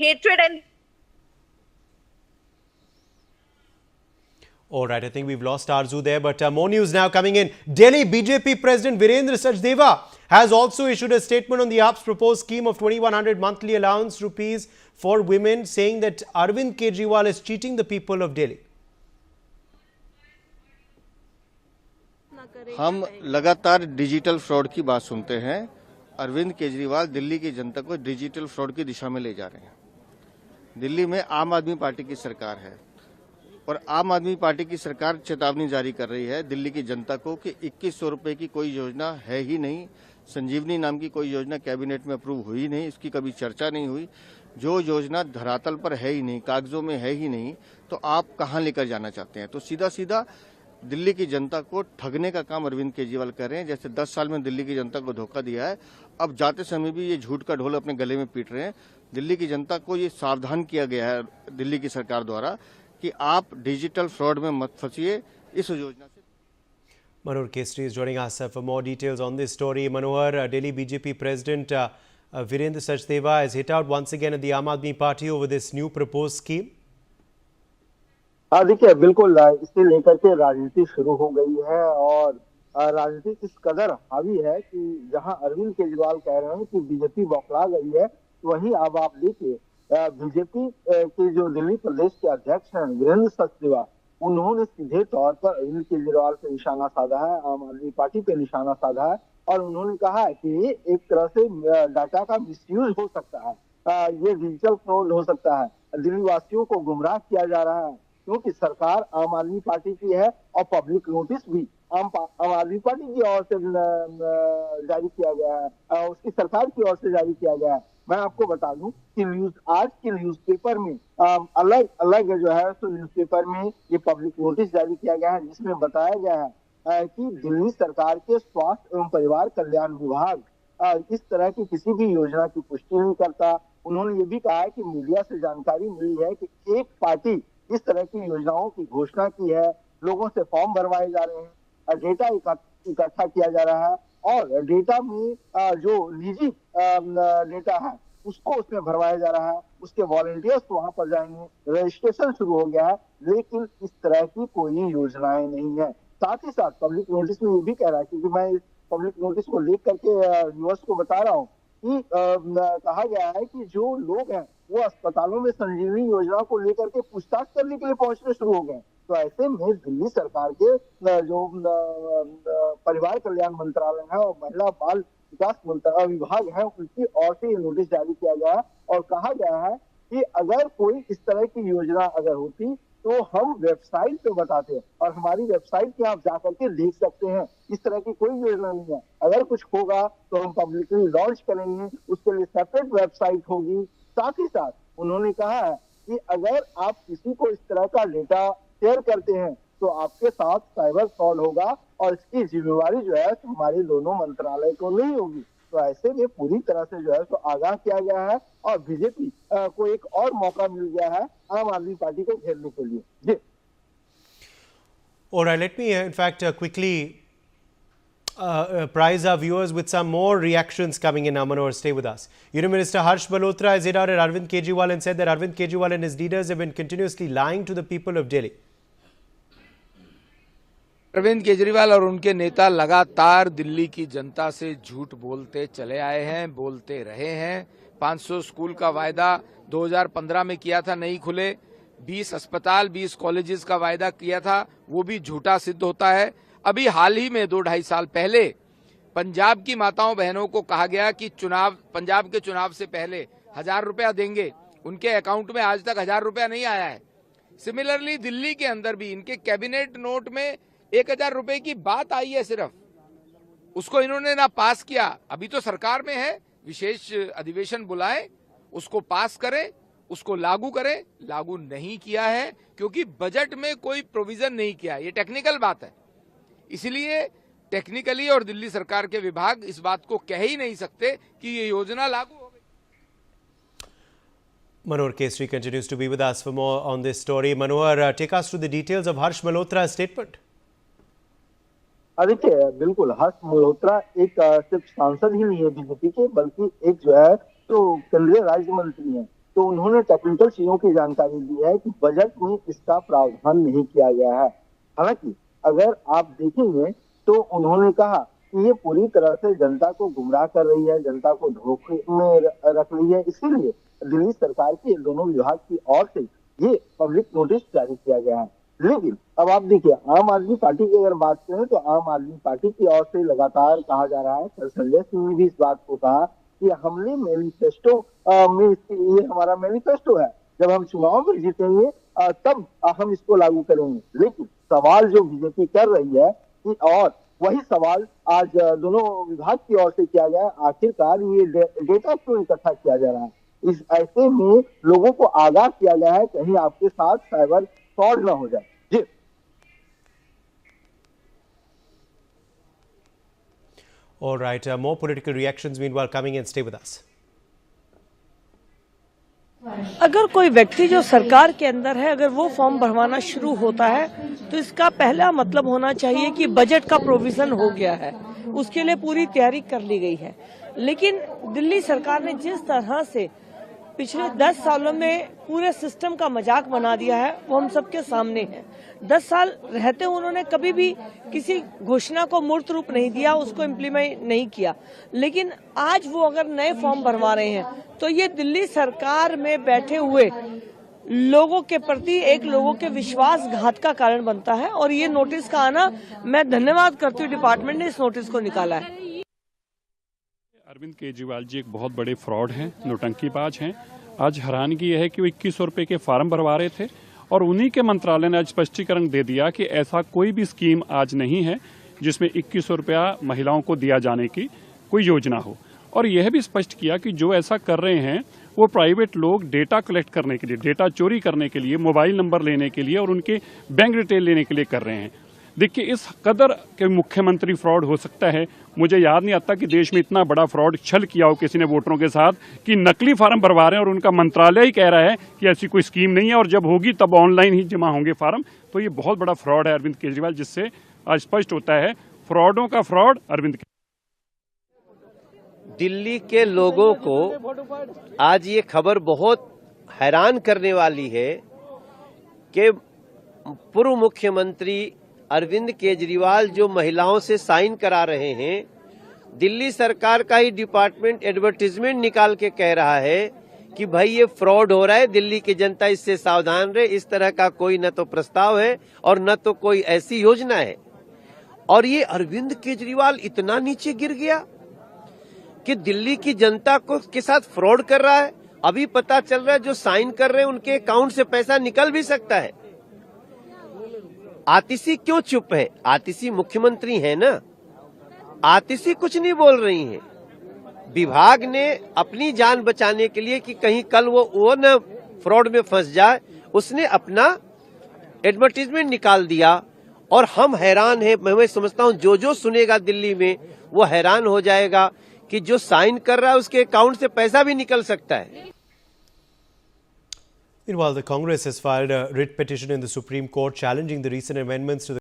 hatred and All right, I think we've lost Arzu there, but more news now coming in. Delhi BJP President Virendra Sachdeva has also issued a statement on the AAP's proposed scheme of 2100 monthly allowance rupees for women, saying that Arvind Kejriwal is cheating the people of Delhi. हम लगातार digital fraud की बात सुनते हैं। अरविंद केजरीवाल दिल्ली की जनता को digital fraud की दिशा में ले जा रहे हैं। दिल्ली में आम आदमी पार्टी की सरकार है और आम आदमी पार्टी की सरकार चेतावनी जारी कर रही है दिल्ली की जनता को कि 2100 रुपए की कोई योजना है ही नहीं। संजीवनी नाम की कोई योजना कैबिनेट में अप्रूव हुई नहीं, इसकी कभी चर्चा नहीं हुई। जो योजना धरातल पर है ही नहीं, कागजों में है ही नहीं, तो आप कहां लेकर जाना चाहते हैं? तो सीधा सीधा दिल्ली की जनता को ठगने का काम अरविंद केजरीवाल कर रहे हैं। जैसे 10 साल में दिल्ली की जनता को धोखा दिया है, अब जाते समय भी ये झूठ का ढोल अपने गले में पीट रहे हैं। दिल्ली की जनता को ये सावधान किया गया है दिल्ली की सरकार द्वारा कि आप डिजिटल फ्रॉड में मत फंसिए इस योजना से। Manohar Kestri is joining us for more details on this story. Manohar, Delhi BJP President Virendra Sachdeva has hit out once again at the Aam Aadmi Party over this new proposed scheme. हाँ देखिए, बिल्कुल इसे लेकर के राजनीति शुरू हो गई है और राजनीति इस कदर हावी है कि जहां अरविंद केजरीवाल कह रहे हैं कि बीजेपी बौखला गई है, वहीं अब आप देखिए बीजेपी के जो दिल्ली प्रदेश के अध्यक्ष हैं वीरेंद्र सचदेवा, उन्होंने सीधे तौर पर अरविंद केजरीवाल पे निशाना साधा है, आम आदमी पार्टी पे निशाना साधा है और उन्होंने कहा है कि एक तरह से डाटा का मिसयूज हो सकता है, ये डिजिटल फ्रॉड हो सकता है, दिल्ली वासियों को गुमराह किया जा रहा है क्योंकि सरकार आम आदमी पार्टी की है और पब्लिक नोटिस भी आम आदमी पार्टी की ओर से जारी किया गया है, उसकी सरकार की ओर से जारी किया गया है। मैं आपको बता दूं कि आज के न्यूज़पेपर में अलग अलग जो है तो न्यूज़पेपर में ये पब्लिक नोटिस जारी किया गया है जिसमें बताया गया है कि दिल्ली सरकार के स्वास्थ्य एवं परिवार कल्याण विभाग इस तरह की किसी भी योजना की पुष्टि नहीं करता। उन्होंने ये भी कहा है कि मीडिया से जानकारी मिली है कि एक पार्टी इस तरह की योजनाओं की घोषणा की है, लोगों से फॉर्म भरवाए जा रहे हैं, डेटा इकट्ठा किया जा रहा है और डेटा में जो निजी डेटा है उसको उसमें भरवाया जा रहा है, उसके वॉलंटियर्स वहां पर जाएंगे, रजिस्ट्रेशन शुरू हो गया है, लेकिन इस तरह की कोई योजनाएं नहीं है। साथ ही साथ पब्लिक नोटिस में ये भी कह रहा है, क्योंकि मैं इस पब्लिक नोटिस को लेख करके व्यूअर्स को बता रहा हूँ कि कहा गया है कि जो लोग हैं वो अस्पतालों में संजीवनी योजना को लेकर के पूछताछ करने के लिए पहुंचने शुरू हो गए। तो ऐसे में दिल्ली सरकार के जो परिवार कल्याण मंत्रालय है और महिला बाल विकास विभाग है उनकी ओर से ये नोटिस जारी किया गया है और कहा गया है कि अगर कोई इस तरह की योजना अगर होती तो हम वेबसाइट पे बताते हैं और हमारी वेबसाइट पे आप जाकर के देख सकते हैं, इस तरह की कोई योजना नहीं है। अगर कुछ होगा तो हम पब्लिकली लॉन्च करेंगे, उसके लिए सेपरेट वेबसाइट होगी। साथ ही साथ उन्होंने कहा है कि अगर आप किसी को इस तरह का डेटा शेयर करते हैं तो आपके साथ साइबर फ्रॉड होगा और इसकी जिम्मेवारी जो है तो हमारे दोनों मंत्रालय को नहीं होगी। तो ऐसे में पूरी तरह से जो है तो आगाह किया गया है और बीजेपी को एक और मौका मिल गया है आम आदमी पार्टी को घेरने के लिए। जी। All right, let me in fact quickly prize our viewers with some more reactions coming in. Manohar, stay with us. Union Minister Harsh Malhotra has hit out at Arvind Kejriwal and said that Arvind Kejriwal and his leaders have been continuously lying to the people of Delhi. Arvind Kejriwal और उनके नेता लगातार दिल्ली की जनता से झूठ बोलते चले आए हैं, बोलते रहे हैं। 500 स्कूल का वायदा 2015 में किया था, नहीं खुले। 20 अस्पताल 20 कॉलेजेस का वायदा किया था, वो भी झूठा सिद्ध होता है। अभी हाल ही में 2-2.5 साल पहले पंजाब की माताओं बहनों को कहा गया कि पंजाब के चुनाव से पहले 1000 रुपया देंगे, उनके अकाउंट में आज तक 1000 रुपया नहीं आया है। सिमिलरली दिल्ली के अंदर भी इनके कैबिनेट नोट में 1000 रुपए की बात आई है, सिर्फ उसको इन्होंने ना पास किया। अभी तो सरकार में है, विशेष अधिवेशन बुलाएं, उसको पास करें, उसको लागू करें। लागू नहीं किया है क्योंकि बजट में कोई प्रोविजन नहीं किया। ये टेक्निकल बात है, इसलिए टेक्निकली और दिल्ली सरकार के विभाग इस बात को कह ही नहीं सकते कि ये योजना लागू हो गई। Manohar Kestri continues to be with us for more on this story. Manohar, take us through the details of Harsh Malhotra's statement. देखिए, बिल्कुल हर्ष मल्होत्रा एक सिर्फ सांसद ही नहीं है बीजेपी के, बल्कि एक जो है तो केंद्रीय राज्य मंत्री है। तो तो उन्होंने टेक्निकल चीजों की जानकारी दी है कि बजट में इसका प्रावधान नहीं किया गया है। हालांकि अगर आप देखेंगे तो उन्होंने कहा कि ये पूरी तरह से जनता को गुमराह कर रही है, जनता को धोखे में रख रही है, इसीलिए दिल्ली सरकार के दोनों विभाग की ओर से ये पब्लिक नोटिस जारी किया गया है। लेकिन अब आप देखिए, आम आदमी पार्टी की अगर बात करें तो आम आदमी पार्टी की ओर से लगातार कहा जा रहा है, कल संजय सिंह ने भी इस बात को कहा कि हमने मैनिफेस्टो में ये हमारा मैनिफेस्टो है, जब हम चुनाव में जीतेंगे तब हम इसको लागू करेंगे। लेकिन सवाल जो बीजेपी कर रही है कि और वही सवाल आज दोनों विभाग की ओर से किया गया, आखिरकार ये डेटा क्यों इकट्ठा किया जा रहा है? इस ऐसे में लोगों को आगाह किया गया है कहीं आपके साथ साइबर फ्रॉड ना हो जाए। जी All right, more political reactions meanwhile coming in. Stay with us. अगर कोई व्यक्ति जो सरकार के अंदर है, अगर वो फॉर्म भरवाना शुरू होता है तो इसका पहला मतलब होना चाहिए कि बजट का प्रोविजन हो गया है, उसके लिए पूरी तैयारी कर ली गई है। लेकिन दिल्ली सरकार ने जिस तरह से पिछले 10 सालों में पूरे सिस्टम का मजाक बना दिया है, वो हम सबके सामने है। 10 साल रहते उन्होंने कभी भी किसी घोषणा को मूर्त रूप नहीं दिया, उसको इम्प्लीमेंट नहीं किया। लेकिन आज वो अगर नए फॉर्म भरवा रहे हैं तो ये दिल्ली सरकार में बैठे हुए लोगों के प्रति एक लोगों के विश्वासघात का कारण बनता है। और ये नोटिस का आना, मैं धन्यवाद करती हूँ डिपार्टमेंट ने इस नोटिस को निकाला है। अरविंद केजरीवाल जी एक बहुत बड़े फ्रॉड हैं, नौटंकीबाज हैं। आज हैरानगी यह है कि वो 2100 रुपये के फार्म भरवा रहे थे और उन्हीं के मंत्रालय ने आज स्पष्टीकरण दे दिया कि ऐसा कोई भी स्कीम आज नहीं है जिसमें 2100 रुपया महिलाओं को दिया जाने की कोई योजना हो। और यह भी स्पष्ट किया कि जो ऐसा कर रहे हैं वो प्राइवेट लोग डेटा कलेक्ट करने के लिए, डेटा चोरी करने के लिए, मोबाइल नंबर लेने के लिए और उनके बैंक डिटेल लेने के लिए कर रहे हैं। देखिए, इस कदर के मुख्यमंत्री फ्रॉड हो सकता है, मुझे याद नहीं आता कि देश में इतना बड़ा फ्रॉड छल किया हो किसी ने वोटरों के साथ, कि नकली फार्म भरवा रहे हैं और उनका मंत्रालय ही कह रहा है कि ऐसी कोई स्कीम नहीं है और जब होगी तब ऑनलाइन ही जमा होंगे फार्म। तो ये बहुत बड़ा फ्रॉड है अरविंद केजरीवाल, जिससे आज स्पष्ट होता है फ्रॉडों का फ्रॉड अरविंद केजरीवाल। दिल्ली के लोगों को आज ये खबर बहुत हैरान करने वाली है कि पूर्व मुख्यमंत्री अरविंद केजरीवाल जो महिलाओं से साइन करा रहे हैं, दिल्ली सरकार का ही डिपार्टमेंट एडवर्टीजमेंट निकाल के कह रहा है कि भाई ये फ्रॉड हो रहा है, दिल्ली की जनता इससे सावधान रहे। इस तरह का कोई न तो प्रस्ताव है और न तो कोई ऐसी योजना है। और ये अरविंद केजरीवाल इतना नीचे गिर गया कि दिल्ली की जनता को के साथ फ्रॉड कर रहा है। अभी पता चल रहा है जो साइन कर रहे हैं उनके अकाउंट से पैसा निकल भी सकता है। आतिशी क्यों चुप है? आतिशी मुख्यमंत्री है ना, आतिशी कुछ नहीं बोल रही हैं। विभाग ने अपनी जान बचाने के लिए कि कहीं कल वो न फ्रॉड में फंस जाए, उसने अपना एडवर्टीजमेंट निकाल दिया। और हम हैरान हैं, मैं समझता हूं जो सुनेगा दिल्ली में वो हैरान हो जाएगा कि जो साइन कर रहा है उसके अकाउंट से पैसा भी निकल सकता है। Meanwhile, the Congress has filed a writ petition in the Supreme Court challenging the recent amendments to the